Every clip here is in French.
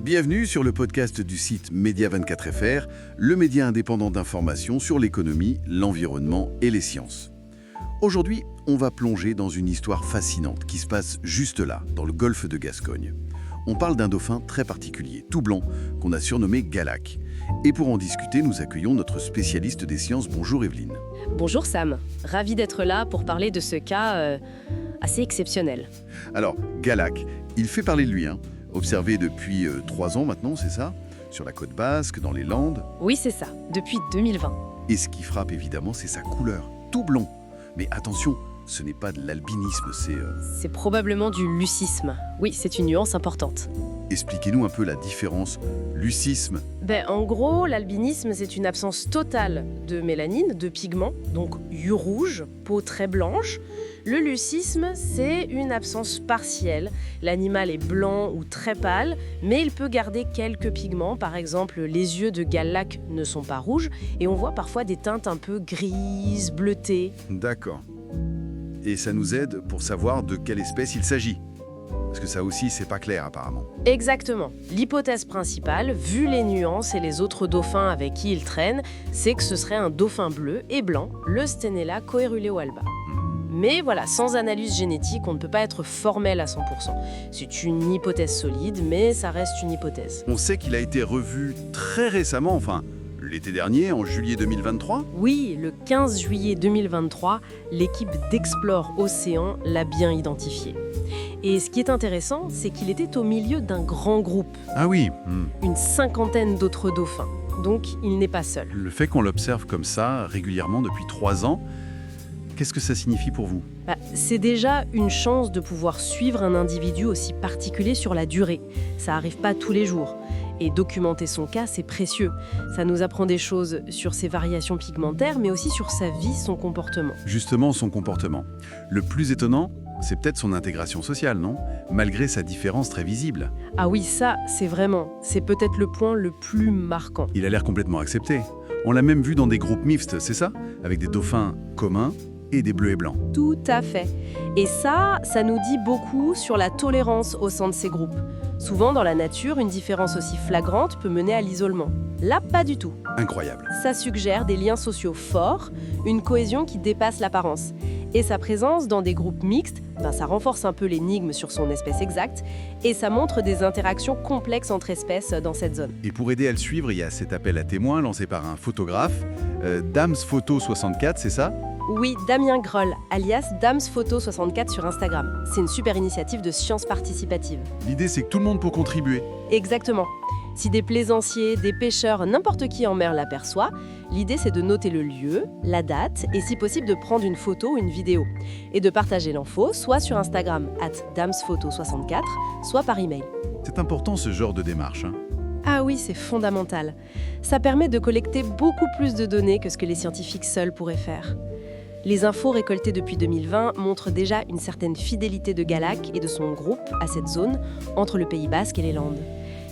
Bienvenue sur le podcast du site Média24fr, le média indépendant d'information sur l'économie, l'environnement et les sciences. Aujourd'hui, on va plonger dans une histoire fascinante qui se passe juste là, dans le golfe de Gascogne. On parle d'un dauphin très particulier, tout blanc, qu'on a surnommé Galac. Et pour en discuter, nous accueillons notre spécialiste des sciences. Bonjour Evelyne. Bonjour Sam, ravi d'être là pour parler de ce cas assez exceptionnel. Alors, Galac, il fait parler de lui, observé depuis 3 ans maintenant, c'est ça? Sur la côte basque, dans les Landes. Oui, c'est ça, depuis 2020. Et ce qui frappe évidemment, c'est sa couleur, tout blond. Mais attention, ce n'est pas de l'albinisme, c'est... C'est probablement du lucisme. Oui, c'est une nuance importante. Expliquez-nous un peu la différence. Lucisme. En gros, l'albinisme, c'est une absence totale de mélanine, de pigments, donc yeux rouges, peau très blanche. Le lucisme, c'est une absence partielle. L'animal est blanc ou très pâle, mais il peut garder quelques pigments. Par exemple, les yeux de Galac ne sont pas rouges et on voit parfois des teintes un peu grises, bleutées. D'accord. Et ça nous aide pour savoir de quelle espèce il s'agit. Parce que ça aussi, c'est pas clair apparemment. Exactement. L'hypothèse principale, vu les nuances et les autres dauphins avec qui il traîne, c'est que ce serait un dauphin bleu et blanc, le Stenella coeruleo alba. Mais voilà, sans analyse génétique, on ne peut pas être formel à 100%. C'est une hypothèse solide, mais ça reste une hypothèse. On sait qu'il a été revu très récemment, l'été dernier, en juillet 2023. Oui, le 15 juillet 2023, l'équipe d'Explore Océan l'a bien identifié. Et ce qui est intéressant, c'est qu'il était au milieu d'un grand groupe. Ah oui. Une 50aine d'autres dauphins. Donc, il n'est pas seul. Le fait qu'on l'observe comme ça, régulièrement, depuis 3 ans, qu'est-ce que ça signifie pour vous? C'est déjà une chance de pouvoir suivre un individu aussi particulier sur la durée. Ça n'arrive pas tous les jours. Et documenter son cas, c'est précieux. Ça nous apprend des choses sur ses variations pigmentaires, mais aussi sur sa vie, son comportement. Justement, son comportement. Le plus étonnant, c'est peut-être son intégration sociale, non? Malgré sa différence très visible. Ah oui, ça, c'est peut-être le point le plus marquant. Il a l'air complètement accepté. On l'a même vu dans des groupes mixtes, c'est ça? Avec des dauphins communs et des bleus et blancs. Tout à fait. Et ça nous dit beaucoup sur la tolérance au sein de ces groupes. Souvent, dans la nature, une différence aussi flagrante peut mener à l'isolement. Là, pas du tout. Incroyable. Ça suggère des liens sociaux forts, une cohésion qui dépasse l'apparence. Et sa présence dans des groupes mixtes, ça renforce un peu l'énigme sur son espèce exacte, et ça montre des interactions complexes entre espèces dans cette zone. Et pour aider à le suivre, il y a cet appel à témoins lancé par un photographe, Damsphoto64, c'est ça? Oui, Damien Groll, alias Damsphoto64 sur Instagram. C'est une super initiative de science participative. L'idée, c'est que tout le monde peut contribuer. Exactement. Si des plaisanciers, des pêcheurs, n'importe qui en mer l'aperçoit, l'idée c'est de noter le lieu, la date et si possible de prendre une photo ou une vidéo. Et de partager l'info soit sur Instagram @damsphoto64, soit par email. C'est important ce genre de démarche. Ah oui, c'est fondamental. Ça permet de collecter beaucoup plus de données que ce que les scientifiques seuls pourraient faire. Les infos récoltées depuis 2020 montrent déjà une certaine fidélité de Galac et de son groupe à cette zone entre le Pays basque et les Landes.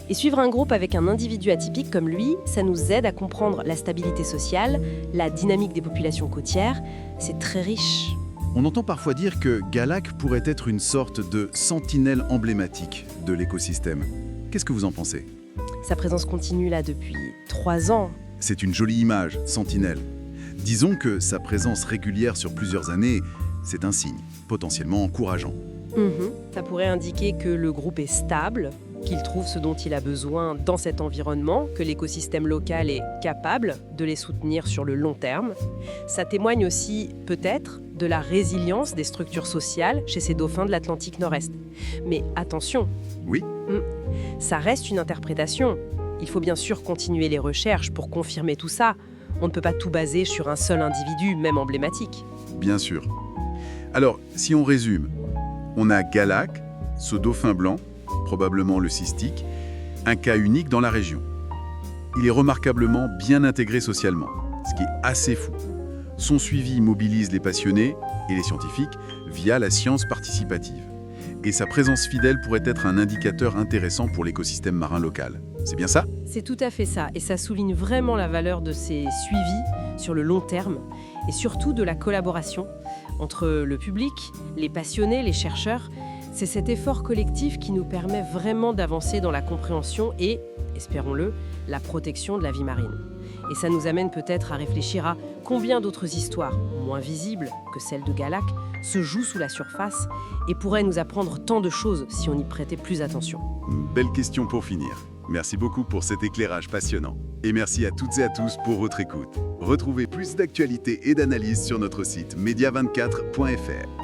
Et suivre un groupe avec un individu atypique comme lui, ça nous aide à comprendre la stabilité sociale, la dynamique des populations côtières. C'est très riche. On entend parfois dire que Galac pourrait être une sorte de sentinelle emblématique de l'écosystème. Qu'est-ce que vous en pensez? Sa présence continue là depuis 3 ans. C'est une jolie image, sentinelle. Disons que sa présence régulière sur plusieurs années, c'est un signe potentiellement encourageant. Ça pourrait indiquer que le groupe est stable, qu'il trouve ce dont il a besoin dans cet environnement, que l'écosystème local est capable de les soutenir sur le long terme. Ça témoigne aussi, peut-être, de la résilience des structures sociales chez ces dauphins de l'Atlantique Nord-Est. Mais attention, Oui, ça reste une interprétation. Il faut bien sûr continuer les recherches pour confirmer tout ça. On ne peut pas tout baser sur un seul individu, même emblématique. bien sûr. Alors, si on résume, on a Galac, ce dauphin blanc, probablement le cystique, un cas unique dans la région. Il est remarquablement bien intégré socialement, ce qui est assez fou. Son suivi mobilise les passionnés et les scientifiques via la science participative. Et sa présence fidèle pourrait être un indicateur intéressant pour l'écosystème marin local. C'est bien ça? C'est tout à fait ça, et ça souligne vraiment la valeur de ces suivis sur le long terme, et surtout de la collaboration entre le public, les passionnés, les chercheurs. C'est cet effort collectif qui nous permet vraiment d'avancer dans la compréhension et, espérons-le, la protection de la vie marine. Et ça nous amène peut-être à réfléchir à combien d'autres histoires, moins visibles que celle de Galac, se jouent sous la surface et pourraient nous apprendre tant de choses si on y prêtait plus attention. Belle question pour finir. Merci beaucoup pour cet éclairage passionnant. Et merci à toutes et à tous pour votre écoute. Retrouvez plus d'actualités et d'analyses sur notre site media24.fr.